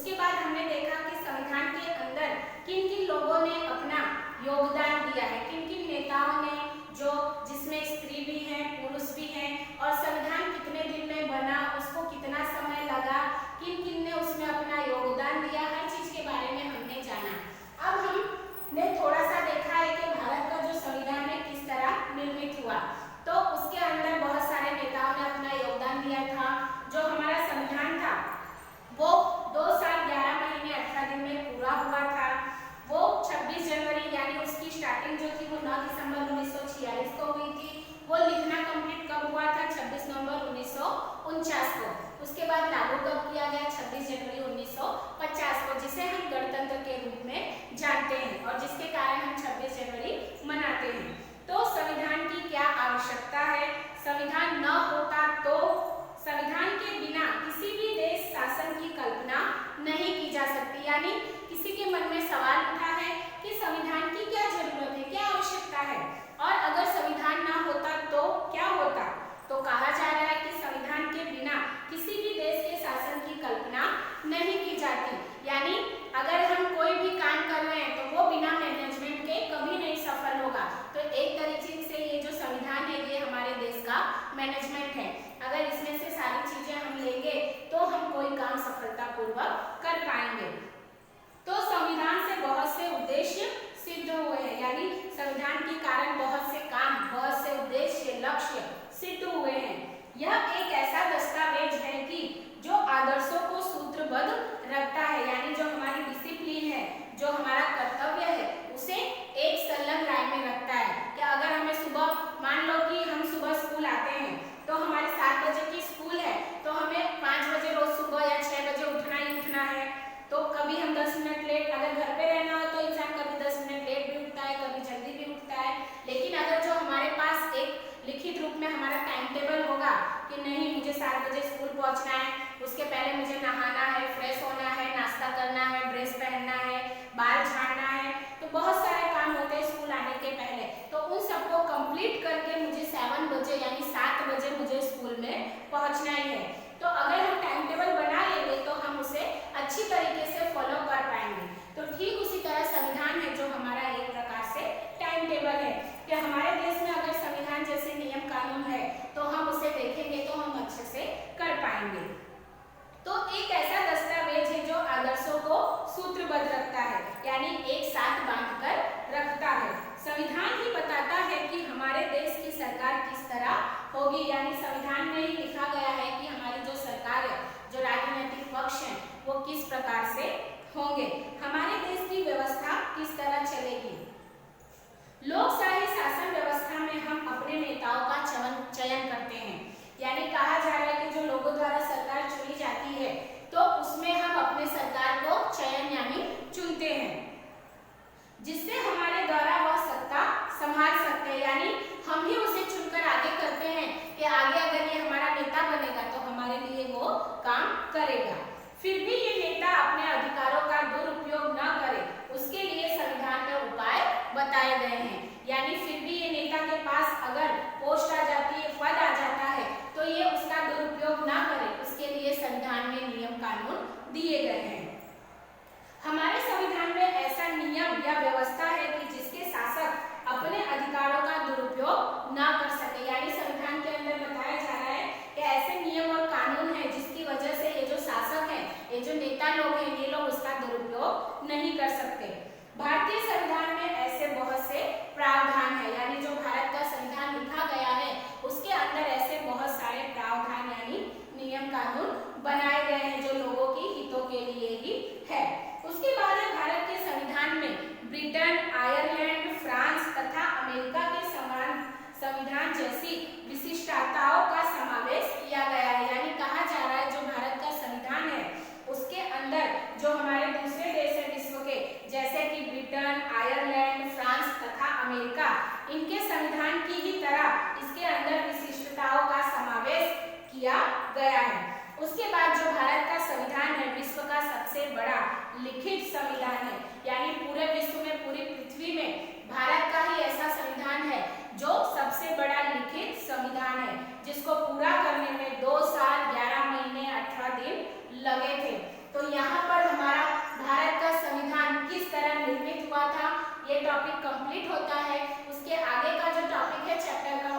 उसके बाद हमने देखा कि संविधान के अंदर किन किन लोगों ने अपना योगदान दिया है, किन किन नेताओं ने, जो जिसमें स्त्री भी हैं, पुरुष भी हैं, और संविधान कितने दिन में बना, उसको कितना समय लगा, किन किन ने उसमें अपना योगदान दिया, हर चीज के बारे में हमने जाना। अब हमने थोड़ा सा देखा है कि भारत का जो संविधान है किस तरह निर्मित हुआ। तो उसके अंदर बहुत सारे नेताओं ने अपना योगदान दिया था। जो हमारा संविधान था वो 2 साल 11 महीने 18 दिन में पूरा हुआ था। वो 26 जनवरी यानी उसकी स्टार्टिंग जो थी वो 9 दिसंबर 1946 को हुई थी। वो लिखना कंप्लीट कब हुआ था? 26 नवंबर 1949 को। उसके बाद लागू कब किया गया? 26 जनवरी 1950 को, जिसे हम गणतंत्र के रूप में जानते हैं और जिसके कारण हम 26 जनवरी मनाते हैं। तो संविधान की क्या आवश्यकता है? संविधान न होता तो संविधान के बिना किसी भी देश शासन की कल्पना नहीं की जा सकती। यानी किसी के मन में सवाल उठा है कि संविधान की क्या जरूरत है, क्या आवश्यकता है, और अगर संविधान ना होता तो क्या होता? तो कहा जा रहा है कि संविधान के बिना किसी भी देश के शासन की कल्पना नहीं की जाती। यानी अगर हम कोई भी काम कर रहे हैं तो वो बिना मैनेजमेंट के कभी नहीं सफल होगा। तो एक तरीके से ये जो संविधान है ये हमारे देश का मैनेजमेंट है। अगर इसमें से सारी चीजें हम लेंगे तो हम कोई काम सफलतापूर्वक कर पाएंगे। तो संविधान से बहुत से उद्देश्य सिद्ध हुए हैं, यानी संविधान के कारण बहुत से काम, बहुत से उद्देश्य, लक्ष्य सिद्ध हुए हैं। यह एक ऐसा दस्तावेज है कि जो आदर्शों को सूत्रबद्ध रखता है, यानी जो हमारी डिसिप्लिन है, जो हमारा कर्तव्य है, उसे एक संलग्न लाइन में रखता है। कि अगर हमें सुबह, मान लो कि हम सुबह स्कूल आते हैं तो हमारे 7 बजे की स्कूल है तो हमें 5 बजे रोज सुबह या 6 बजे उठना ही उठना है। तो कभी हम 10 मिनट लेट, अगर घर पे रहना हो तो इंसान कभी 10 मिनट लेट भी उठता है, कभी जल्दी भी उठता है। लेकिन अगर जो हमारे पास एक लिखित रूप में हमारा टाइम टेबल होगा कि नहीं मुझे 7 बजे स्कूल पहुंचना है, उसके पहले मुझे नहाना है, फ्रेश होना है, नाश्ता करना है, ड्रेस पहनना है, बाल झाड़ना है, तो बहुत सारे काम होते हैं स्कूल आने के पहले। तो उन सबको कंप्लीट करके मुझे 7 बजे यानी 7 बजे मुझे स्कूल में पहुंचना ही है। तो अगर हम टाइम टेबल बना लेंगे तो हम उसे अच्छी तरीके से फॉलो कर पाएंगे। तो ठीक उसी तरह संविधान है जो हमारा एक प्रकार से टाइम टेबल है कि हमारे देश में अगर संविधान जैसे नियम कानून है तो हम उसे देखेंगे तो हम अच्छे से कर पाएंगे। तो एक ऐसा दस्तावेज है जो आदर्शों को सूत्रबद्ध रखता है, यानी एक साथ बांधकर रखता है। संविधान ही बताता है कि हमारे देश की सरकार किस तरह होगी, यानी संविधान में ही लिखा गया है कि हमारी जो सरकार है, जो राजनीतिक पक्ष है, वो किस प्रकार से होंगे, हमारे देश की व्यवस्था किस तरह चलेगी। लोकशाही शासन व्यवस्था में हम अपने नेताओं का चयन करते हैं, यानी कहा जा रहा है कि जो लोगों द्वारा सरकार चुनी जाती है तो उसमें हम अपने सरकार को चयन यानी चुनते हैं, जिससे हमारे द्वारा वह सत्ता संभाल सकते हैं। यानी हम ही उसे चुनकर आगे करते हैं कि आगे अगर ये हमारा नेता बनेगा तो हमारे लिए वो काम करेगा। फिर भी ये नेता अपने अधिकारों का दुरुपयोग न करे, उसके लिए संविधान में उपाय बताए गए हैं। यानी फिर भी ये नेता के पास अगर पोस्ट आ जाती है, पद आ जाता है, तो ये उसका दुरुपयोग ना करे, उसके लिए संविधान में नियम कानून दिए गए हैं। हमारे संविधान में ऐसा नियम या व्यवस्था है कि जिसके शासक अपने अधिकारों का दुरुपयोग ना कर सके। यानी संविधान के अंदर बताया जा रहा है कि ऐसे नियम और कानून है जिसकी वजह से ये जो शासक है, ये जो नेता लोग हैं, ये लोग उसका दुरुपयोग नहीं कर सकते। भारतीय संविधान में ऐसे बहुत से प्रावधान है, यानी जो भारत का संविधान लिखा गया है उसके अंदर ऐसे बहुत सारे प्रावधान यानी नियम कानून बनाए गए हैं जो लोगों की हितों के लिए ही है। उसके बाद है भारत के संविधान में ब्रिटेन, आयरलैंड, फ्रांस तथा अमेरिका के समान संविधान जैसी विशिष्टताओं का समावेश किया गया है। यानी कहा जा रहा है जो भारत का संविधान है उसके अंदर जो हमारे दूसरे देश है विश्व के, जैसे कि ब्रिटेन, आयरलैंड, फ्रांस तथा अमेरिका, इनके संविधान की ही तरह इसके अंदर विशिष्टताओं का समावेश किया गया है। उसके बाद जो भारत का संविधान है विश्व का सबसे बड़ा लिखित संविधान है, यानी पूरे विश्व में, पूरी पृथ्वी में भारत का ही ऐसा संविधान है जो सबसे बड़ा लिखित संविधान है, जिसको पूरा करने में 2 साल 11 महीने 18 दिन लगे थे। तो यहाँ पर हमारे टॉपिक कंप्लीट होता है, उसके आगे का जो टॉपिक है चैप्टर का